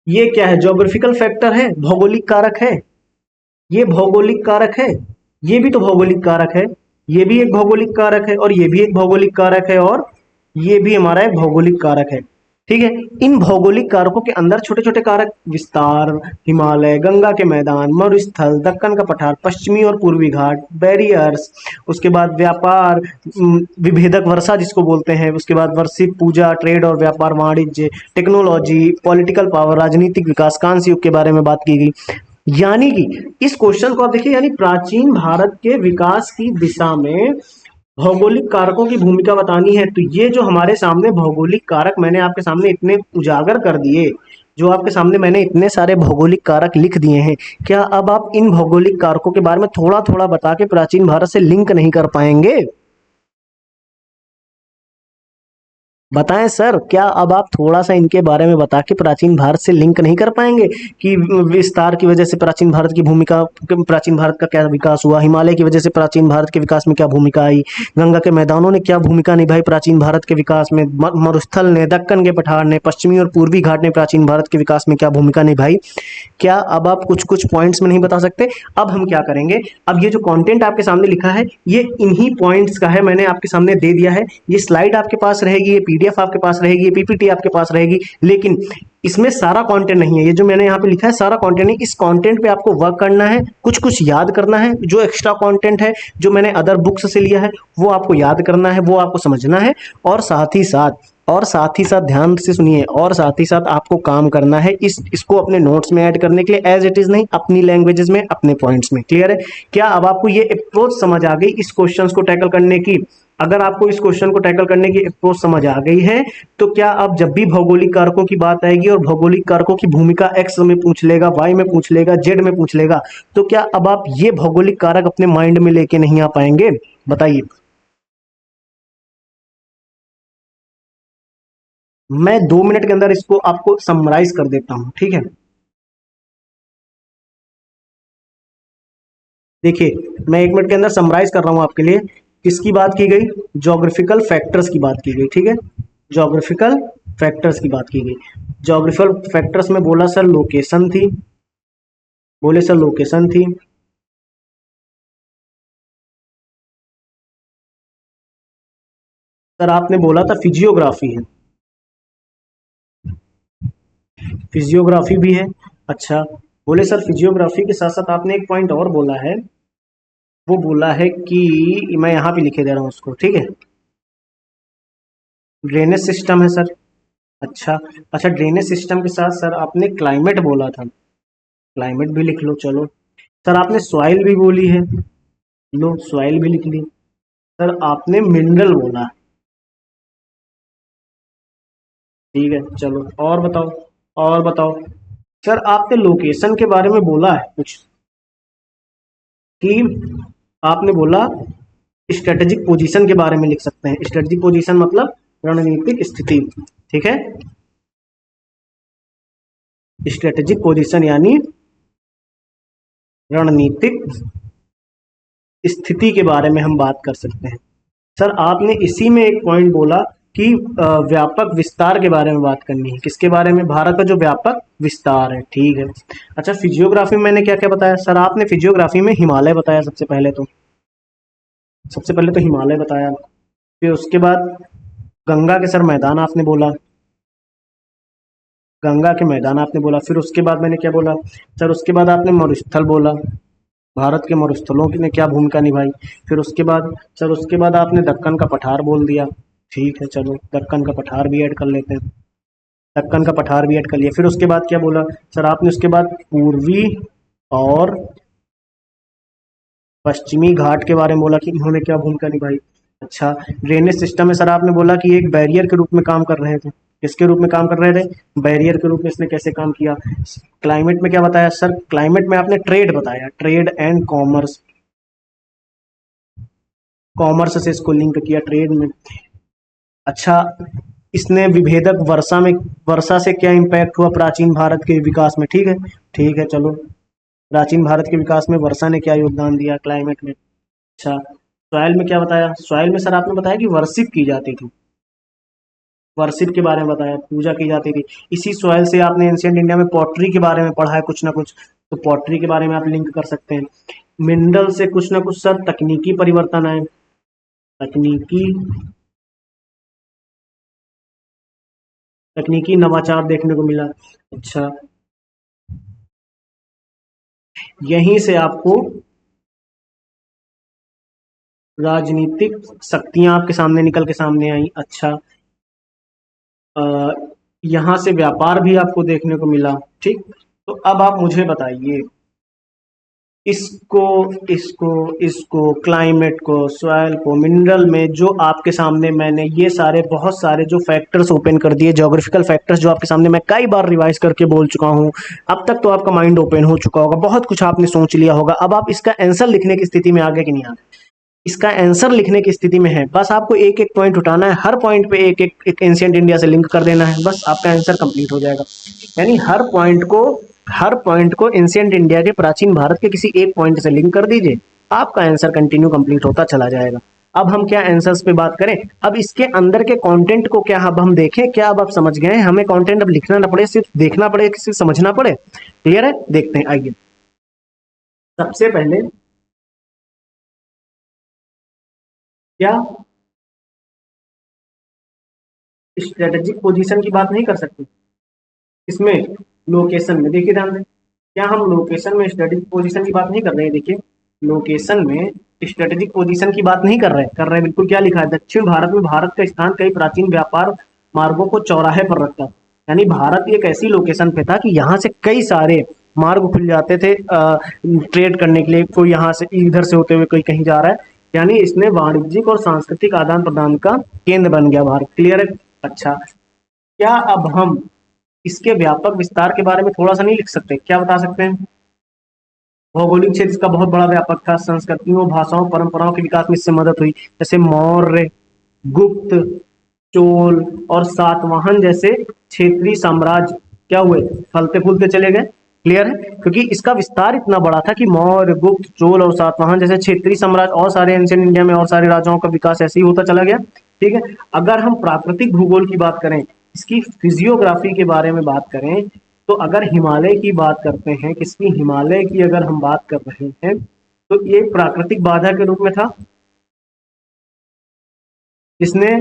ये क्या है, ज्योग्राफिकल फैक्टर है, भौगोलिक कारक है, ये भौगोलिक कारक है, ये भी तो भौगोलिक कारक है, ये भी एक भौगोलिक कारक है, और ये भी एक भौगोलिक कारक है, और ये भी हमारा एक भौगोलिक कारक है। ठीक है, इन भौगोलिक कारकों के अंदर छोटे छोटे कारक, विस्तार, हिमालय, गंगा के मैदान, मरुस्थल, दक्कन का पठार, पश्चिमी और पूर्वी घाट, बैरियर्स, उसके बाद व्यापार, विभेदक वर्षा जिसको बोलते हैं, उसके बाद वर्षिप पूजा, ट्रेड और व्यापार, वाणिज्य, टेक्नोलॉजी, पॉलिटिकल पावर, राजनीतिक विकास, कांस्य युग के बारे में बात की गई। यानी कि इस क्वेश्चन को आप देखिए, यानी प्राचीन भारत के विकास की दिशा में भौगोलिक कारकों की भूमिका बतानी है, तो ये जो हमारे सामने भौगोलिक कारक मैंने आपके सामने इतने उजागर कर दिए, जो आपके सामने मैंने इतने सारे भौगोलिक कारक लिख दिए हैं, क्या अब आप इन भौगोलिक कारकों के बारे में थोड़ा थोड़ा बता के प्राचीन भारत से लिंक नहीं कर पाएंगे? बताएं सर, क्या अब आप थोड़ा सा इनके बारे में बता के प्राचीन भारत से लिंक नहीं कर पाएंगे कि विस्तार की वजह से प्राचीन भारत की भूमिका, प्राचीन भारत का क्या विकास हुआ, हिमालय की वजह से प्राचीन भारत के विकास में क्या भूमिका आई, गंगा के मैदानों ने क्या भूमिका निभाई प्राचीन भारत के विकास में, मरुस्थल ने, दक्कन के पठार ने, पश्चिमी और पूर्वी घाट ने प्राचीन भारत के विकास में क्या भूमिका निभाई, क्या अब आप कुछ कुछ पॉइंट्स में नहीं बता सकते? अब हम क्या करेंगे, अब ये जो कंटेंट आपके सामने लिखा है ये इन्हीं पॉइंट्स का है, मैंने आपके सामने दे दिया है, ये स्लाइड आपके पास रहेगी, ये पीडीएफ आपके पास रहेगी, ये पीपीटी आपके पास रहेगी, लेकिन इसमें सारा कंटेंट नहीं है, ये जो मैंने यहाँ पे लिखा है सारा कंटेंट नहीं, इस कंटेंट पे आपको वर्क करना है, कुछ कुछ याद करना है, जो एक्स्ट्रा कंटेंट है जो मैंने अदर बुक्स से लिया है वो आपको याद करना है, वो आपको समझना है, और साथ ही साथ, और साथ ही साथ ध्यान से सुनिए, और साथ ही साथ आपको काम करना है इसको अपने नोट्स में ऐड करने के लिए, एज इट इज नहीं, अपनी लैंग्वेजेस में, अपने पॉइंट्स में। क्लियर है? क्या अब आपको ये अप्रोच समझ आ गई इस क्वेश्चंस को टैकल करने की? अगर आपको इस क्वेश्चन को टैकल करने की अप्रोच समझ आ गई है, तो क्या अब जब भी भौगोलिक कारकों की बात आएगी और भौगोलिक कारकों की भूमिका एक्स में पूछ लेगा, वाई में पूछ लेगा, जेड में पूछ लेगा, तो क्या अब आप ये भौगोलिक कारक अपने माइंड में लेके नहीं आ पाएंगे? बताइए। मैं 2 मिनट के अंदर इसको आपको समराइज कर देता हूं, ठीक है? देखिए, मैं 1 मिनट के अंदर समराइज कर रहा हूं आपके लिए। किसकी बात की गई? ज्योग्राफिकल फैक्टर्स की बात की गई, ठीक है, ज्योग्राफिकल फैक्टर्स की बात की गई। ज्योग्राफिकल फैक्टर्स में बोला सर लोकेशन थी, बोले सर लोकेशन थी, सर आपने बोला था फिजियोग्राफी है, फिजियोग्राफी भी है। अच्छा, बोले सर फिजियोग्राफी के साथ साथ आपने एक पॉइंट और बोला है, वो बोला है कि मैं यहाँ पे लिखे दे रहा हूँ उसको, ठीक है, ड्रेनेज सिस्टम है सर। अच्छा, अच्छा ड्रेनेज सिस्टम के साथ सर आपने क्लाइमेट बोला था, क्लाइमेट भी लिख लो चलो। सर आपने सॉइल भी बोली है, लो सॉइल भी लिख ली। सर आपने मिनरल बोला, ठीक है चलो, और बताओ, और बताओ। सर आपने लोकेशन के बारे में बोला है कुछ, कि आपने बोला स्ट्रेटेजिक पोजीशन के बारे में लिख सकते हैं। स्ट्रेटेजिक पोजीशन मतलब रणनीतिक स्थिति, ठीक है। स्ट्रेटेजिक पोजीशन यानी रणनीतिक स्थिति के बारे में हम बात कर सकते हैं। सर आपने इसी में एक पॉइंट बोला कि व्यापक विस्तार के बारे में बात करनी है। किसके बारे में? भारत का जो व्यापक विस्तार है, ठीक है। अच्छा फिजियोग्राफी में मैंने क्या क्या बताया सर? आपने फिजियोग्राफी में हिमालय बताया सबसे पहले तो, सबसे पहले तो हिमालय बताया, फिर उसके बाद गंगा के सर मैदान आपने बोला, गंगा के मैदान आपने बोला, फिर उसके बाद मैंने क्या बोला सर? उसके बाद आपने मरुस्थल बोला, भारत के मरुस्थलों की ने क्या भूमिका निभाई। फिर उसके बाद सर, उसके बाद आपने दक्कन का पठार बोल दिया, ठीक है चलो, दक्कन का पठार भी ऐड कर लेते हैं, दक्कन का पठार भी ऐड कर लिया। फिर उसके बाद क्या बोला सर आपने? उसके बाद पूर्वी और पश्चिमी घाट के बारे में बोला कि इन्होंने क्या भूमिका निभाई। अच्छा, ड्रेनेज सिस्टम में सर आपने बोला कि एक बैरियर के रूप में काम कर रहे थे। किसके रूप में काम कर रहे थे? बैरियर के रूप में इसने कैसे काम किया। क्लाइमेट में क्या बताया सर? क्लाइमेट में आपने ट्रेड बताया, ट्रेड एंड कॉमर्स, कॉमर्स से इसको लिंक किया ट्रेड में। अच्छा, इसने विभेदक वर्षा में, वर्षा से क्या इम्पैक्ट हुआ प्राचीन भारत के विकास में, ठीक है, ठीक है चलो, प्राचीन भारत के विकास में वर्षा ने क्या योगदान दिया क्लाइमेट में। अच्छा, सॉइल में क्या बताया? सॉइल में सर आपने बताया कि वर्षित की जाती थी, वर्षित के बारे में बताया, पूजा की जाती थी। इसी सॉइल से आपने एंशियंट इंडिया में पॉटरी के बारे में पढ़ा है कुछ ना कुछ, तो पॉटरी के बारे में आप लिंक कर सकते हैं। मिनरल से कुछ ना कुछ सर तकनीकी परिवर्तन आए, तकनीकी, तकनीकी नवाचार देखने को मिला। अच्छा, यहीं से आपको राजनीतिक शक्तियां आपके सामने निकल के सामने आई। अच्छा, यहाँ से व्यापार भी आपको देखने को मिला, ठीक। तो अब आप मुझे बताइए, इसको, इसको, इसको, क्लाइमेट को, सॉइल को, मिनरल में जो आपके सामने मैंने ये सारे बहुत सारे जो फैक्टर्स ओपन कर दिए, ज्योग्राफिकल फैक्टर्स जो आपके सामने मैं कई बार रिवाइज करके बोल चुका हूँ, अब तक तो आपका माइंड ओपन हो चुका होगा, बहुत कुछ आपने सोच लिया होगा। अब आप इसका आंसर लिखने की स्थिति में आ गए कि नहीं आ गए? इसका आंसर लिखने की स्थिति में है, बस आपको एक एक पॉइंट उठाना है, हर पॉइंट पे एक एक एंशियंट इंडिया से लिंक कर देना है, बस आपका आंसर कंप्लीट हो जाएगा। यानी हर पॉइंट को, हर पॉइंट को एंशियंट इंडिया के, प्राचीन भारत के किसी एक पॉइंट से लिंक कर दीजिए, आपका आंसर कंटिन्यू कंप्लीट होता चला जाएगा। अब हम क्या आंसर्स पे बात करें, अब इसके अंदर के कंटेंट को क्या अब हम देखें, क्या अब आप समझ गए? हमें कंटेंट अब लिखना ना पड़े, सिर्फ देखना पड़े, सिर्फ समझना पड़े। क्लियर है? देखते हैं, आइए। सबसे पहले क्या स्ट्रेटेजिक पोजीशन की बात नहीं कर सकते इसमें? लोकेशन में देखिए, ध्यान दें, क्या हम लोकेशन में स्ट्रेटेजिक पोजीशन की बात नहीं कर रहे हैं? देखिए, लोकेशन में स्ट्रेटेजिक पोजीशन की बात नहीं कर रहे, कर रहे हैं बिल्कुल। क्या लिखा है? दक्षिण भारत में भारत का स्थान कई प्राचीन व्यापार मार्गों को चौराहे पर रखता, यानी भारत एक ऐसी लोकेशन पे था कि यहाँ से कई सारे मार्ग खुल जाते थे ट्रेड करने के लिए। कोई यहाँ से इधर से होते हुए कोई कहीं जा रहा है, यानी इसने वाणिज्यिक और सांस्कृतिक आदान प्रदान का केंद्र बन गया भारत। क्लियर है? अच्छा, क्या अब हम इसके व्यापक विस्तार के बारे में थोड़ा सा नहीं लिख सकते? क्या बता सकते हैं? भौगोलिक क्षेत्र इसका बहुत बड़ा व्यापक था, संस्कृतियों, भाषाओं, परंपराओं के विकास में इससे मदद हुई, जैसे मौर्य, गुप्त, चोल और सातवाहन जैसे क्षेत्रीय साम्राज्य क्या हुए? फलते फूलते चले गए। क्लियर है? क्योंकि इसका विस्तार इतना बड़ा था कि मौर्य, गुप्त, चोल और सातवाहन जैसे क्षेत्रीय साम्राज्य और सारे एंशियंट इंडिया में और सारे राजाओं का विकास ऐसे ही होता चला गया। ठीक है। अगर हम प्राकृतिक भूगोल की बात करें, इसकी फिजियोग्राफी के बारे में बात करें, तो अगर हिमालय की बात करते हैं, किसकी? हिमालय की अगर हम बात कर रहे हैं, तो ये प्राकृतिक बाधा के रूप में था, इसने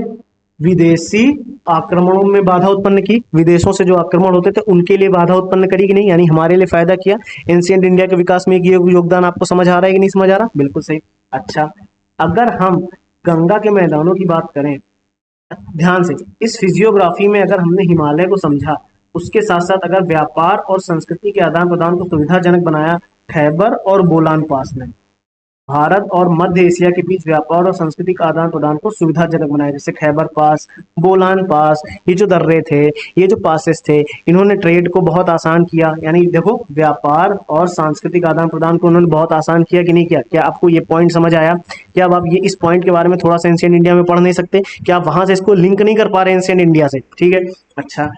विदेशी आक्रमणों में बाधा उत्पन्न की, विदेशों से जो आक्रमण होते थे उनके लिए बाधा उत्पन्न करी कि नहीं, यानी हमारे लिए फायदा किया। एंशिएंट इंडिया के विकास में ये योगदान आपको समझ आ रहा है कि नहीं समझ आ रहा? बिल्कुल सही। अच्छा, अगर हम गंगा के मैदानों की बात करें, ध्यान से, इस फिजियोग्राफी में अगर हमने हिमालय को समझा, उसके साथ साथ अगर व्यापार और संस्कृति के आदान प्रदान को सुविधाजनक बनाया खैबर और बोलान पास ने, भारत और मध्य एशिया के बीच व्यापार और सांस्कृतिक आदान प्रदान को सुविधाजनक बनाया, जैसे खैबर पास, बोलान पास, ये जो दर्रे थे, ये जो पासेस थे, इन्होंने ट्रेड को बहुत आसान किया। यानी देखो, व्यापार और सांस्कृतिक आदान प्रदान को उन्होंने बहुत आसान किया कि नहीं किया? क्या आपको ये पॉइंट समझ आया? क्या अब आप ये इस पॉइंट के बारे में थोड़ा सा एंशिएंट इंडिया में पढ़ नहीं सकते? क्या आप वहां से इसको लिंक नहीं कर पा रहे एंशिएंट इंडिया से? ठीक है। अच्छा,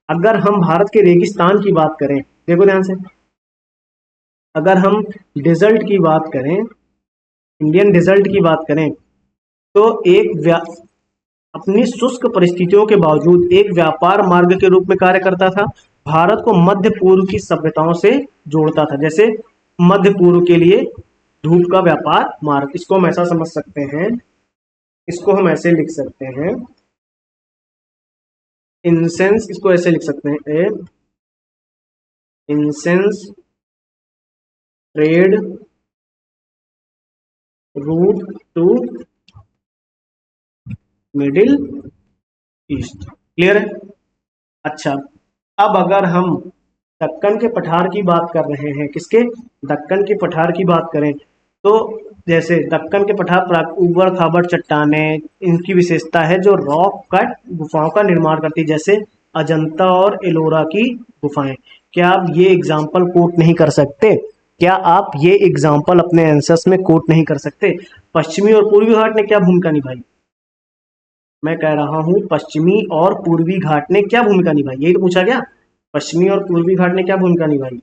अगर हम भारत के रेगिस्तान की बात करें, देखो ध्यान से, अगर हम डिजर्ट की बात करें, इंडियन डिजर्ट की बात करें, तो अपनी शुष्क परिस्थितियों के बावजूद एक व्यापार मार्ग के रूप में कार्य करता था। भारत को मध्य पूर्व की सभ्यताओं से जोड़ता था। जैसे मध्य पूर्व के लिए धूप का व्यापार मार्ग, इसको हम ऐसा समझ सकते हैं, इसको हम ऐसे लिख सकते हैं, इंसेंस, इसको ऐसे लिख सकते हैं, incense trade route to middle east. Clear है? अच्छा, अब अगर हम दक्कन के पठार की बात कर रहे हैं, किसके? दक्कन के पठार की बात करें, तो जैसे दक्कन के पठार उबड़ खाबड़ चट्टाने, इनकी विशेषता है जो रॉक कट गुफाओं का निर्माण करती है, जैसे अजंता और एलोरा की गुफाएं। क्या आप ये एग्जाम्पल कोट नहीं कर सकते? क्या आप ये एग्जाम्पल अपने आंसर्स में कोट नहीं कर सकते? पश्चिमी और पूर्वी घाट ने क्या भूमिका निभाई? मैं कह रहा हूं, पश्चिमी और पूर्वी घाट ने क्या भूमिका निभाई, यही तो पूछा गया। पश्चिमी और पूर्वी घाट ने क्या भूमिका निभाई?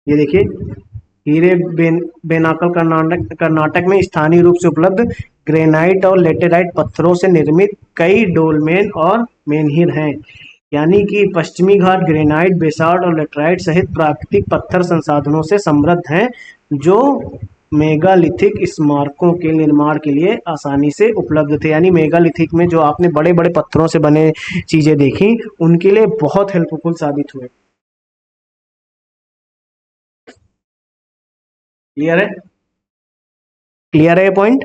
ये देखिए, हीरे बेनाकल कर्नाटक में स्थानीय रूप से उपलब्ध ग्रेनाइट और लेटेराइट पत्थरों से निर्मित कई डोलमेन और मेनहिर हैं। यानी कि पश्चिमी घाट ग्रेनाइट, बेसाल्ट और लेटेराइट सहित प्राकृतिक पत्थर संसाधनों से समृद्ध हैं, जो मेगालिथिक स्मारकों के निर्माण के लिए आसानी से उपलब्ध थे। यानी मेगालिथिक में जो आपने बड़े बड़े पत्थरों से बने चीजें देखी, उनके लिए बहुत हेल्पफुल साबित हुए। क्लियर है? क्लियर है ये पॉइंट?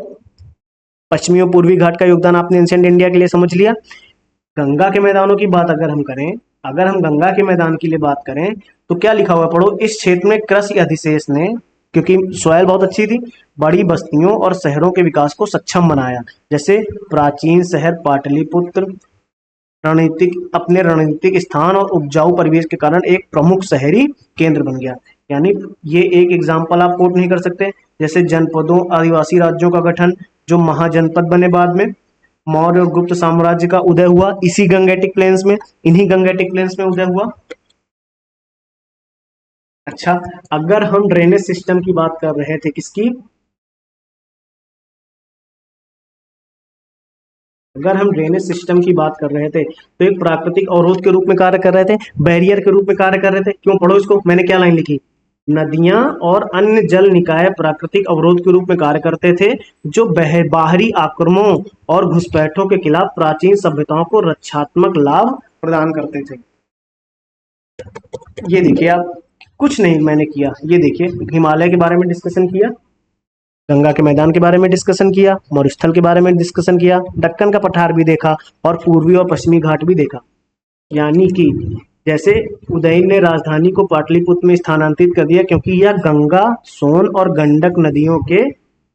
पश्चिमी और पूर्वी घाट का योगदान आपने एंशिएंट इंडिया के लिए समझ लिया। गंगा के मैदानों की बात अगर हम करें, अगर हम गंगा के मैदान के लिए बात करें, तो क्या लिखा हुआ पढ़ो, इस क्षेत्र में कृषि अधिशेष ने, क्योंकि सॉयल बहुत अच्छी थी, बड़ी बस्तियों और शहरों के विकास को सक्षम बनाया। जैसे प्राचीन शहर पाटलिपुत्र अपने रणनीतिक स्थान और उपजाऊ परिवेश के कारण एक प्रमुख शहरी केंद्र बन गया। यानी ये एक एग्जाम्पल आप कोट नहीं कर सकते? जैसे जनपदों, आदिवासी राज्यों का गठन, जो महाजनपद बने बाद में, मौर्य और गुप्त साम्राज्य का उदय हुआ इसी गंगेटिक प्लेन्स में, इन्हीं गंगेटिक प्लेन्स में उदय हुआ। अच्छा, अगर हम ड्रेनेज सिस्टम की बात कर रहे थे, किसकी? अगर हम ड्रेनेज सिस्टम की बात कर रहे थे, तो एक प्राकृतिक अवरोध के रूप में कार्य कर रहे थे, बैरियर के रूप में कार्य कर रहे थे। क्यों? पढ़ो इसको, मैंने क्या लाइन लिखी, नदियां और अन्य जल निकाय प्राकृतिक अवरोध के रूप में कार्य करते थे, जो बाहरी आक्रमणों और घुसपैठों के खिलाफ प्राचीन सभ्यताओं को रक्षात्मक लाभ प्रदान करते थे। ये देखिए, आप कुछ नहीं मैंने किया, ये देखिए, हिमालय के बारे में डिस्कशन किया, गंगा के मैदान के बारे में डिस्कशन किया, मरुस्थल के बारे में डिस्कशन किया, दक्कन का पठार भी देखा, और पूर्वी और पश्चिमी घाट भी देखा। यानी कि जैसे उदयन ने राजधानी को पाटलिपुत्र में स्थानांतरित कर दिया, क्योंकि यह गंगा, सोन और गंडक नदियों के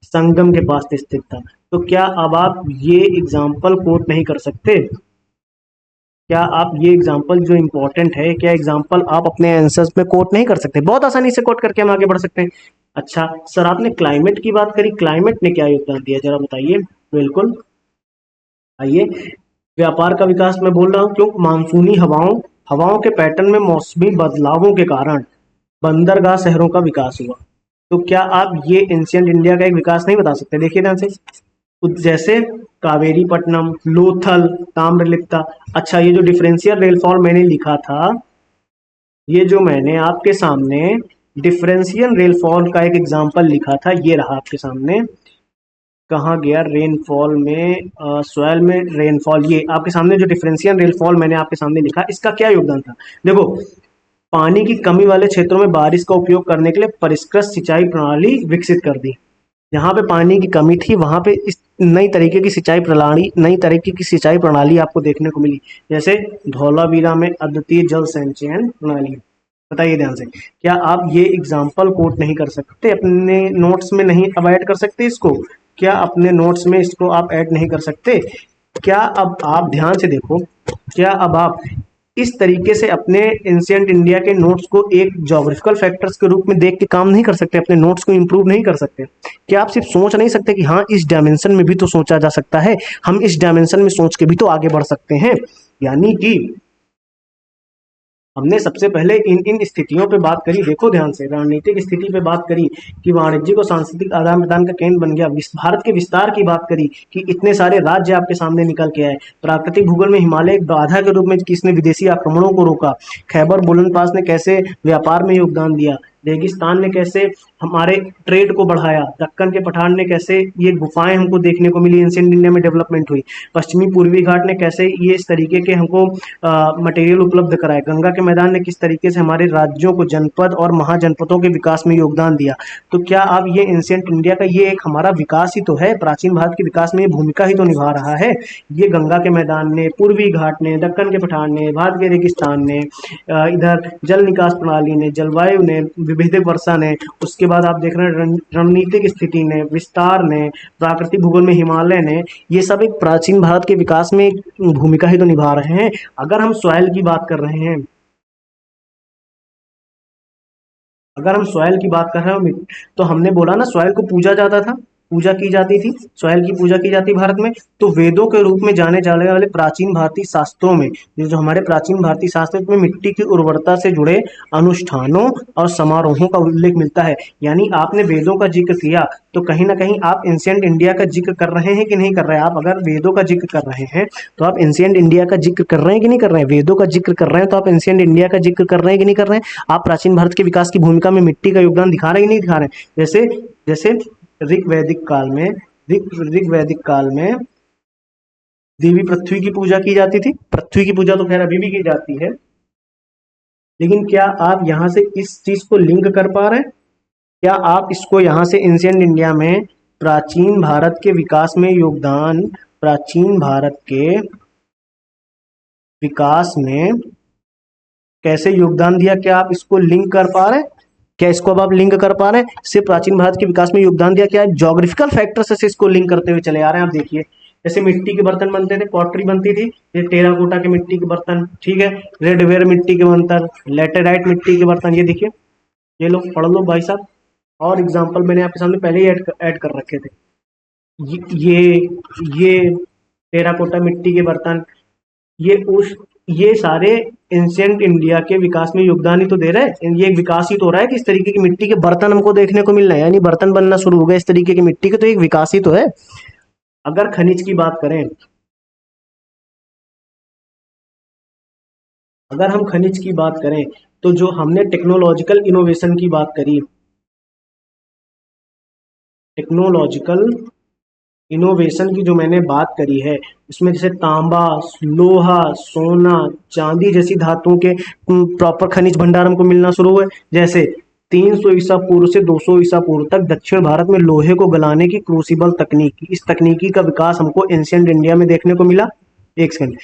संगम के पास स्थित था। तो क्या अब आप ये एग्जाम्पल कोट नहीं कर सकते? क्या आप ये एग्जाम्पल जो इंपॉर्टेंट है, क्या एग्जाम्पल आप अपने आंसर्स में कोट नहीं कर सकते? बहुत आसानी से कोट करके हम आगे बढ़ सकते हैं। अच्छा सर, आपने क्लाइमेट की बात करी, क्लाइमेट ने क्या योगदान दिया, जरा बताइए। बिल्कुल, आइए, व्यापार का विकास मैं बोल रहा हूँ, क्यों? मानसूनी हवाओं हवाओं के पैटर्न में मौसमी बदलावों के कारण बंदरगाह शहरों का विकास हुआ। तो क्या आप ये एंशिएंट इंडिया का एक विकास नहीं बता सकते? देखिए ध्यान से, जैसे कावेरी पट्टनम, लोथल, ताम्रलिप्ता। अच्छा, ये जो डिफरेंशियल रेनफॉल मैंने लिखा था, ये जो मैंने आपके सामने डिफरेंशियल रेनफॉल का एक एग्जांपल लिखा था, ये रहा आपके सामने। कहाँ गया रेनफॉल में, सॉयल में रेनफॉल, ये आपके सामने जो डिफरेंशियल रेनफॉल मैंने आपके सामने लिखा, इसका क्या योगदान था। देखो, पानी की कमी वाले क्षेत्रों में बारिश का उपयोग करने के लिए परिष्कृत सिंचाई प्रणाली विकसित कर दी। जहाँ पे पानी की कमी थी वहां पे इस नई तरीके की सिंचाई प्रणाली आपको देखने को मिली। जैसे धौलावीरा में अद्वितीय जल संचयन प्रणाली। बताइए ध्यान से, क्या आप ये एग्जाम्पल कोट नहीं कर सकते अपने नोट्स में, नहीं अब ऐड कर सकते इसको, क्या अपने नोट्स में इसको आप ऐड नहीं कर सकते। क्या अब आप ध्यान से देखो, क्या अब आप इस तरीके से अपने एंशियंट इंडिया के नोट्स को एक ज्योग्राफिकल फैक्टर्स के रूप में देख के काम नहीं कर सकते, अपने नोट्स को इंप्रूव नहीं कर सकते। क्या आप सिर्फ सोच नहीं सकते कि हाँ इस डायमेंशन में भी तो सोचा जा सकता है, हम इस डायमेंशन में सोच के भी तो आगे बढ़ सकते हैं। यानी कि हमने सबसे पहले इन इन स्थितियों पे बात करी, देखो ध्यान से, रणनीतिक स्थिति पे बात करी कि वाणिज्य को सांस्कृतिक आदान प्रदान का केंद्र बन गया, भारत के विस्तार की बात करी कि इतने सारे राज्य आपके सामने निकल के आए, प्राकृतिक भूगोल में हिमालय एक बाधा के रूप में किसने विदेशी आक्रमणों को रोका, खैबर बुलंद पास ने कैसे व्यापार में योगदान दिया, रेगिस्तान ने कैसे हमारे ट्रेड को बढ़ाया, दक्कन के पठान ने कैसे ये गुफाएं हमको देखने को मिली, एंशिएंट इंडिया में डेवलपमेंट हुई, पश्चिमी पूर्वी घाट ने कैसे ये इस तरीके के हमको मटेरियल उपलब्ध कराए, गंगा के मैदान ने किस तरीके से हमारे राज्यों को जनपद और महाजनपदों के विकास में योगदान दिया। तो क्या अब ये एंशिएंट इंडिया का ये एक हमारा विकास ही तो है, प्राचीन भारत के विकास में ये भूमिका ही तो निभा रहा है। ये गंगा के मैदान ने, पूर्वी घाट ने, दक्कन के पठान ने, भारत के रेगिस्तान ने, इधर जल निकास प्रणाली ने, जलवायु ने, विविध वर्षा ने, उसके बाद आप देख रहे हैं रणनीतिक स्थिति ने, विस्तार ने, प्राकृतिक भूगोल में हिमालय ने, ये सब एक प्राचीन भारत के विकास में भूमिका ही तो निभा रहे हैं। अगर हम सॉइल की बात कर रहे हैं, अगर हम सॉइल की बात कर रहे हैं, तो हमने बोला ना सॉइल को पूजा जाता था, पूजा की जाती थी, सॉइल की पूजा की जाती भारत में। तो वेदों के रूप में जाने जाने वाले प्राचीन भारतीय शास्त्रों में, जो हमारे प्राचीन भारतीय शास्त्र में मिट्टी की उर्वरता से जुड़े अनुष्ठानों और समारोहों का उल्लेख मिलता है। यानी आपने वेदों का जिक्र किया तो कहीं ना कहीं आप एंशिएंट इंडिया का जिक्र कर रहे हैं कि नहीं कर रहे हैं। आप अगर वेदों का जिक्र कर रहे हैं तो आप एंशिएंट इंडिया का जिक्र कर रहे हैं कि नहीं कर रहे हैं। वेदों का जिक्र कर रहे हैं तो आप एंशिएंट इंडिया का जिक्र कर रहे हैं कि नहीं कर रहे हैं। आप प्राचीन भारत के विकास की भूमिका में मिट्टी का योगदान दिखा रहे हैं कि नहीं दिखा रहे हैं। जैसे जैसे ऋग वैदिक काल में देवी पृथ्वी की पूजा की जाती थी। पृथ्वी की पूजा तो खैर अभी भी की जाती है, लेकिन क्या आप यहाँ से इस चीज को लिंक कर पा रहे हैं? क्या आप इसको यहाँ से एंशिएंट इंडिया में प्राचीन भारत के विकास में योगदान, प्राचीन भारत के विकास में कैसे योगदान दिया, क्या आप इसको लिंक कर पा रहे हैं? क्या इसको अब आप लिंक कर पा रहे हैं? सिर्फ प्राचीन भारत के विकास में योगदान दिया, क्या ज्योग्राफिकल फैक्टर से इसको लिंक करते हुए चले आ रहे हैं। आप देखिए, जैसे मिट्टी के बर्तन बनते थे, पॉटरी बनती थी, ये टेराकोटा के मिट्टी के बर्तन, ठीक है, रेडवेयर मिट्टी के बर्तन, लेटेराइट मिट्टी के बर्तन, ये देखिए, ये लोग पढ़ लो भाई साहब। और एग्जाम्पल मैंने आपके सामने पहले ही ऐड कर रखे थे। ये टेराकोटा मिट्टी के बर्तन, ये सारे एंशिएंट इंडिया के विकास में योगदान ही तो दे रहे हैं। ये विकास ही तो हो रहा है कि इस तरीके की मिट्टी के बर्तन हमको देखने को मिल रहे हैं, यानी बर्तन बनना शुरू हो गए इस तरीके की मिट्टी के, तो एक विकास ही तो है। अगर खनिज की बात करें, अगर हम खनिज की बात करें तो जो हमने टेक्नोलॉजिकल इनोवेशन की बात करी, टेक्नोलॉजिकल इनोवेशन की जो मैंने बात करी है, उसमें जैसे तांबा, लोहा, सोना, चांदी जैसी धातुओं के प्रॉपर खनिज भंडार हमको मिलना शुरू हुए। जैसे 300 ईसा पूर्व से 200 ईसा पूर्व तक दक्षिण भारत में लोहे को गलाने की क्रूसिबल तकनीक, इस तकनीकी का विकास हमको एंशिएंट इंडिया में देखने को मिला। एक सेकंड,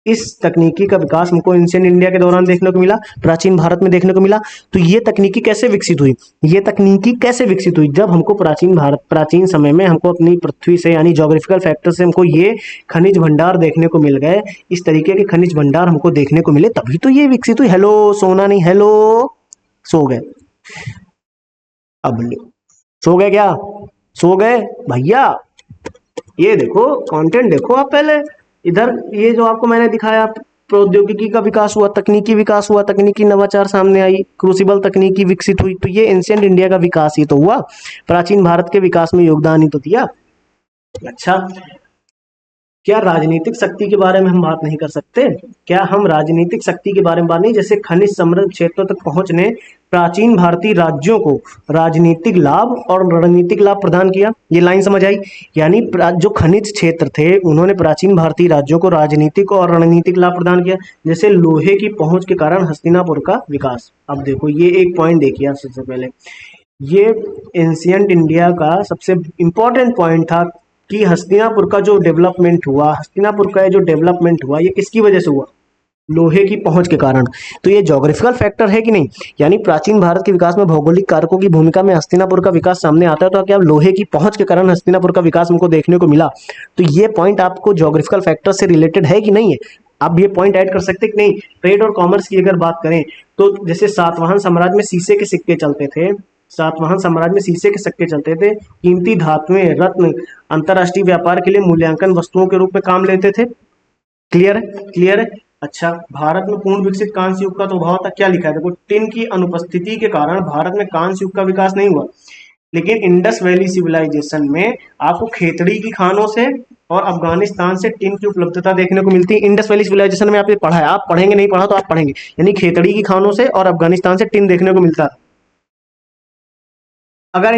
इस तकनीकी का विकास हमको एंशिएंट इंडिया के दौरान देखने को मिला, प्राचीन भारत में देखने को मिला। तो ये तकनीकी कैसे विकसित हुई, ये तकनीकी कैसे विकसित हुई? जब हमको प्राचीन समय में हमको अपनी पृथ्वी से, यानी ज्योग्राफिकल फैक्टर से हमको ये खनिज भंडार देखने को मिल गए, इस तरीके के खनिज भंडार हमको देखने को मिले, तभी तो ये विकसित हुई। हेलो, सोना नहीं, हेलो, सो गए, अब सो गए क्या? सो गए भैया? ये देखो कंटेंट देखो आप पहले, इधर ये जो आपको मैंने दिखाया, प्रौद्योगिकी का विकास हुआ, तकनीकी विकास हुआ, तकनीकी नवाचार सामने आई, क्रूसिबल तकनीकी विकसित हुई, तो ये एंशिएंट इंडिया का विकास ही तो हुआ, प्राचीन भारत के विकास में योगदान ही तो दिया। अच्छा, क्या राजनीतिक शक्ति के बारे में हम बात नहीं कर सकते? क्या हम राजनीतिक शक्ति के बारे में बात नहीं, जैसे खनिज समृद्ध क्षेत्रों तक पहुंचने प्राचीन भारतीय राज्यों को राजनीतिक लाभ और रणनीतिक लाभ प्रदान किया। ये लाइन समझ आई? यानी जो खनिज क्षेत्र थे उन्होंने प्राचीन भारतीय राज्यों को राजनीतिक और रणनीतिक लाभ प्रदान किया, जैसे लोहे की पहुंच के कारण हस्तिनापुर का विकास। अब देखो ये एक पॉइंट देखिए आप सबसे पहले, ये एंशियंट इंडिया का सबसे इंपॉर्टेंट पॉइंट था कि हस्तिनापुर का जो डेवलपमेंट हुआ, हस्तिनापुर का जो डेवलपमेंट हुआ ये किसकी वजह से हुआ? लोहे की पहुंच के कारण। तो ये ज्योग्राफिकल फैक्टर है कि नहीं? यानी प्राचीन भारत के विकास में भौगोलिक कारकों की भूमिका में हस्तिनापुर का विकास सामने आता है, तो क्या लोहे की पहुंच के कारण हस्तिनापुर का विकास हमको देखने को मिला? तो ये पॉइंट आपको ज्योग्राफिकल फैक्टर से रिलेटेड है कि नहीं है? आप ये पॉइंट ऐड कर सकते कि नहीं? ट्रेड और कॉमर्स की अगर बात करें तो जैसे सातवाहन साम्राज्य में शीशे के सिक्के चलते थे, सातवाहन साम्राज्य में शीशे के सिक्के चलते थे, कीमती धातुएं रत्न अंतरराष्ट्रीय व्यापार के लिए मूल्यांकन वस्तुओं के रूप में काम लेते थे। क्लियर है? क्लियर है? अच्छा, भारत में पूर्ण विकसित कांस्य युग का तो अभाव था, क्या लिखा है देखो, टिन की अनुपस्थिति के कारण भारत में कांस्य युग का विकास नहीं हुआ, लेकिन इंडस वैली सिविलाइजेशन में आपको खेतड़ी की खानों से और अफगानिस्तान से टिन की उपलब्धता देखने को मिलती है। इंडस वैली सिविलाइजेशन में आपने पढ़ा है, आप पढ़ेंगे नहीं पढ़ा तो आप पढ़ेंगे, यानी खेतड़ी की खानों से और अफगानिस्तान से टिन देखने को मिलता है। अगर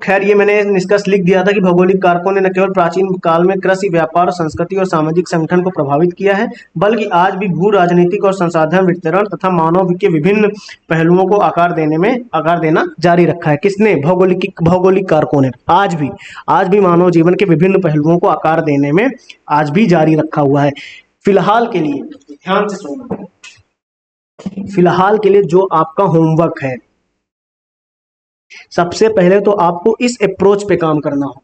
खैर ये मैंने निष्कर्ष लिख दिया था कि भौगोलिक कारकों ने न केवल प्राचीन काल में कृषि, व्यापार, संस्कृति और सामाजिक संगठन को प्रभावित किया है, बल्कि आज भी भू राजनीतिक और संसाधन वितरण तथा मानव के विभिन्न पहलुओं को आकार देना जारी रखा है। किसने? भौगोलिक कारकों ने। आज भी मानव जीवन के विभिन्न पहलुओं को आकार देने में आज भी जारी रखा हुआ है। फिलहाल के लिए ध्यान से सुनना, फिलहाल के लिए जो आपका होमवर्क है, सबसे पहले तो आपको इस अप्रोच पे काम करना हो।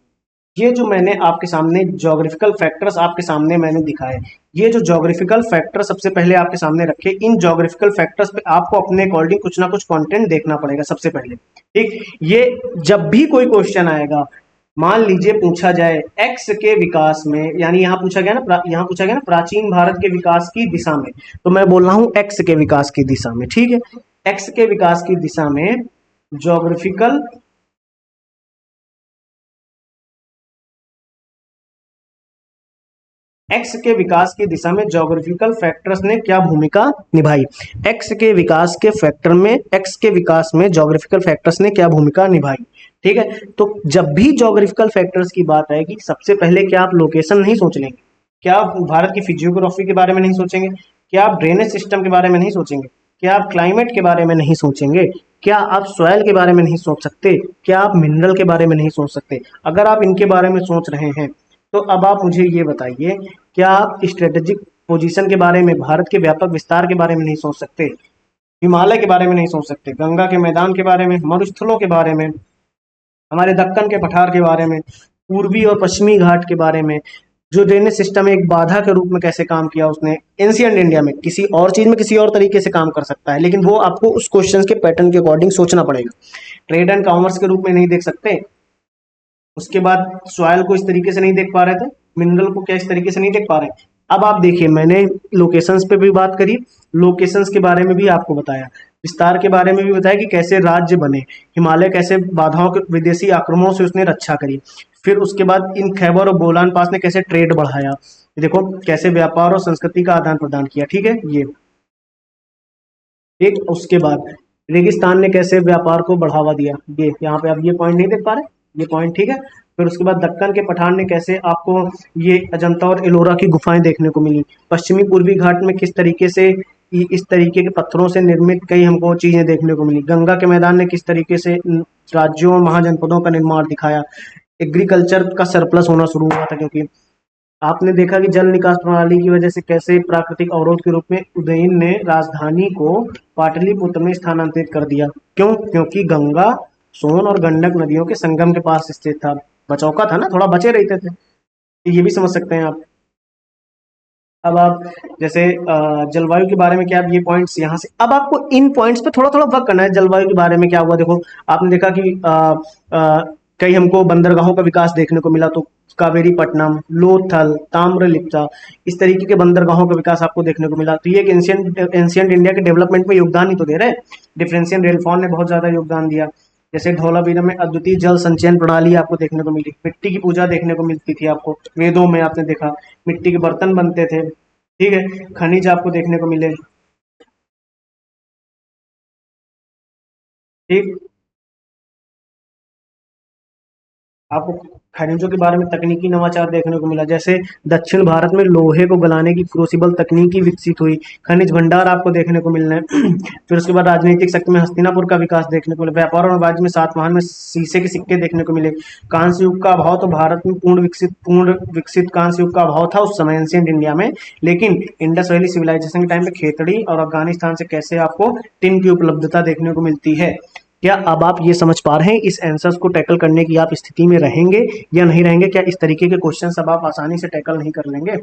ये जो मैंने आपके सामने ज्योग्राफिकल फैक्टर्स आपके सामने मैंने दिखाए, ये जो ज्योग्राफिकल फैक्टर सबसे पहले आपके सामने रखे, इन ज्योग्राफिकल फैक्टर्स पे आपको अपने अकॉर्डिंग कुछ ना कुछ कंटेंट देखना पड़ेगा सबसे पहले। ठीक, ये जब भी कोई क्वेश्चन आएगा, मान लीजिए पूछा जाए एक्स के विकास में, यानी यहाँ पूछा गया ना, यहाँ पूछा गया ना प्राचीन भारत के विकास की दिशा में, तो मैं बोल रहा हूँ एक्स के विकास की दिशा में। ठीक है, एक्स के विकास की दिशा में ज्योग्राफिकल एक्स के विकास की दिशा में ज्योग्राफिकल फैक्टर्स ने क्या भूमिका निभाई? एक्स के विकास के फैक्टर में, एक्स के विकास में ज्योग्राफिकल फैक्टर्स ने क्या भूमिका निभाई? ठीक है, तो जब भी ज्योग्राफिकल फैक्टर्स की बात आएगी, सबसे पहले क्या आप लोकेशन नहीं सोच लेंगे? क्या आप भारत की फिजियोग्राफी के बारे में नहीं सोचेंगे? क्या आप ड्रेनेज सिस्टम के बारे में नहीं सोचेंगे? क्या आप क्लाइमेट के बारे में नहीं सोचेंगे? क्या आप सॉइल के बारे में नहीं सोच सकते? क्या आप मिनरल के बारे में नहीं सोच सकते? अगर आप इनके बारे में सोच रहे हैं तो अब आप मुझे ये बताइए, क्या आप स्ट्रेटेजिक पोजीशन के बारे में, भारत के व्यापक विस्तार के बारे में नहीं सोच सकते? हिमालय के बारे में नहीं सोच सकते? गंगा के मैदान के बारे में, मरुस्थलों के बारे में, हमारे दक्कन के पठार के बारे में, पूर्वी और पश्चिमी घाट के बारे में, जो ड्रेनेज सिस्टम एक बाधा के रूप में कैसे काम किया उसने एंशियंट इंडिया में, किसी और चीज में किसी और तरीके से काम कर सकता है, लेकिन वो आपको उस क्वेश्चन के पैटर्न के अकॉर्डिंग सोचना पड़ेगा। ट्रेड एंड कॉमर्स के रूप में नहीं देख सकते, उसके बाद सॉइल को इस तरीके से नहीं देख पा रहे थे, मिनरल को क्या इस तरीके से नहीं देख पा रहे। अब आप देखिए, मैंने लोकेशंस पे भी बात करी, लोकेशंस के बारे में भी आपको बताया, विस्तार के बारे में भी बताया कि कैसे राज्य बने, हिमालय कैसे बाधाओं के विदेशी आक्रमणों से उसने रक्षा करी, फिर उसके बाद इन खैबर और बोलान पास ने कैसे ट्रेड बढ़ाया, देखो कैसे व्यापार और संस्कृति का आदान प्रदान किया। ठीक है, ये एक, उसके बाद रेगिस्तान ने कैसे व्यापार को बढ़ावा दिया, ये यहाँ पे आप ये पॉइंट नहीं देख पा रहे, ये पॉइंट। ठीक है, फिर उसके बाद दक्कन के पठान ने कैसे आपको ये अजंता और एलोरा की गुफाएं देखने को मिली, पश्चिमी पूर्वी घाट में किस तरीके से इस तरीके के पत्थरों से निर्मित कई हमको चीजें देखने को मिली, गंगा के मैदान ने किस तरीके से राज्यों और महाजनपदों का निर्माण दिखाया, एग्रीकल्चर का सरप्लस होना शुरू हुआ था, क्योंकि आपने देखा कि जल निकास प्रणाली की वजह से कैसे प्राकृतिक अवरोध के रूप में उदयन ने राजधानी को पाटलिपुत्र में स्थानांतरित कर दिया। क्यों? क्योंकि गंगा, सोन और गंडक नदियों के संगम के पास स्थित था, बचौका था ना, थोड़ा बचे रहते थे। ये भी समझ सकते हैं आप। अब आप जैसे जलवायु के बारे में क्या, ये पॉइंट्स यहाँ से, अब आपको इन पॉइंट्स पे थोड़ा थोड़ा वर्क करना है। जलवायु के बारे में क्या हुआ, देखो आपने देखा कि कई हमको बंदरगाहों का विकास देखने को मिला, तो कावेरी पट्टनम, लोथल, ताम्रलिप्सा, इस तरीके के बंदरगाहों का विकास आपको देखने को मिला। तो ये एक एंशियंट इंडिया के डेवलपमेंट में योगदान ही तो दे रहे हैं। डिफरेंशियल रेनफॉल ने बहुत ज्यादा योगदान दिया। जैसे धौलावीरा में अद्वितीय जल संचयन प्रणाली आपको देखने को मिली, मिट्टी की पूजा देखने को मिलती थी आपको, वेदों में आपने देखा मिट्टी के बर्तन बनते थे। ठीक है, खनिज आपको देखने को मिले। ठीक। आपको खनिजों के बारे में तकनीकी नवाचार देखने को मिला, जैसे दक्षिण भारत में लोहे को गलाने की क्रूसिबल तकनीकी विकसित हुई, खनिज भंडार आपको देखने को मिलने फिर उसके बाद राजनीतिक शक्ति में हस्तिनापुर का विकास देखने को मिला, व्यापार और वाणिज्य में सातवाहन में शीशे के सिक्के देखने को मिले, कांस्य युग का अभाव, तो भारत में पूर्ण विकसित कांस्य युग का अभाव था उस समय एंशियंट इंडिया में, लेकिन इंडस वैली सिविलाइजेशन के टाइम पे खेतड़ी और अफगानिस्तान से कैसे आपको टिन की उपलब्धता देखने को मिलती है। क्या अब आप ये समझ पा रहे हैं इस आंसर्स को टैकल करने की आप स्थिति में रहेंगे या नहीं रहेंगे? क्या इस तरीके के क्वेश्चन अब आप आसानी से टैकल नहीं कर लेंगे?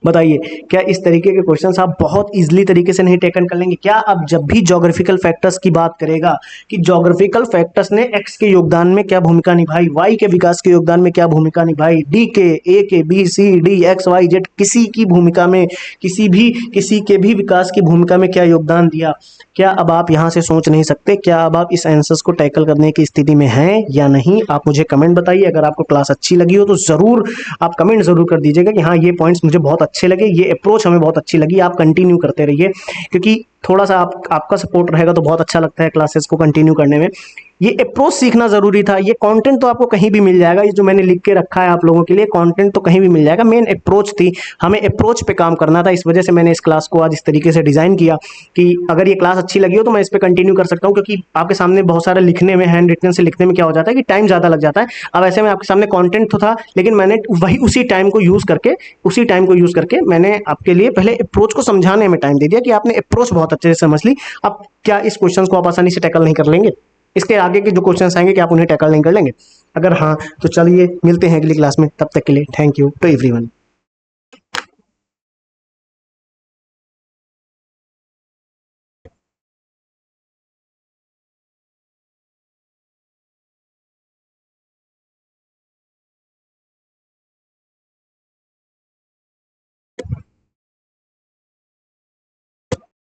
बताइए, क्या इस तरीके के क्वेश्चंस आप बहुत इजीली तरीके से नहीं टेकन कर लेंगे? क्या अब जब भी ज्योग्राफिकल फैक्टर्स की बात करेगा कि ज्योग्राफिकल फैक्टर्स ने एक्स के योगदान में क्या भूमिका निभाई, वाई के विकास के योगदान में क्या भूमिका निभाई, D K, A K, B C D X Y Z किसी की भूमिका में, किसी के भी विकास की भूमिका में क्या योगदान दिया? क्या अब आप यहाँ से सोच नहीं सकते? क्या अब आप इस आंसर्स को टैकल करने की स्थिति में हैं या नहीं? आप मुझे कमेंट बताइए। अगर आपको क्लास अच्छी लगी हो तो जरूर आप कमेंट जरूर कर दीजिएगा कि हाँ ये पॉइंट्स मुझे बहुत अच्छे लगे, ये अप्रोच हमें बहुत अच्छी लगी। आप कंटिन्यू करते रहिए, क्योंकि थोड़ा सा आपका सपोर्ट रहेगा तो बहुत अच्छा लगता है क्लासेस को कंटिन्यू करने में। ये अप्रोच सीखना जरूरी था। ये कंटेंट तो आपको कहीं भी मिल जाएगा, ये जो मैंने लिख के रखा है आप लोगों के लिए कंटेंट तो कहीं भी मिल जाएगा। मेन अप्रोच थी, हमें अप्रोच पे काम करना था, इस वजह से मैंने इस क्लास को आज इस तरीके से डिजाइन किया कि अगर ये क्लास अच्छी लगी हो तो मैं इस पर कंटिन्यू कर सकता हूँ, क्योंकि आपके सामने बहुत सारा लिखने में, हैंड रिटन से लिखने में क्या हो जाता है कि टाइम ज़्यादा लग जाता है। अब ऐसे में आपके सामने कॉन्टेंट तो था, लेकिन मैंने वही उसी टाइम को यूज़ करके मैंने आपके लिए पहले अप्रोच को समझाने में टाइम दे दिया कि आपने अप्रोच बहुत अच्छे से समझ ली। अब क्या इस क्वेश्चन को आप आसानी से टैकल नहीं कर लेंगे? इसके आगे के जो क्वेश्चन आएंगे क्या आप उन्हें टैकल नहीं कर लेंगे? अगर हाँ तो चलिए मिलते हैं अगली क्लास में, तब तक के लिए थैंक यू टू एवरीवन।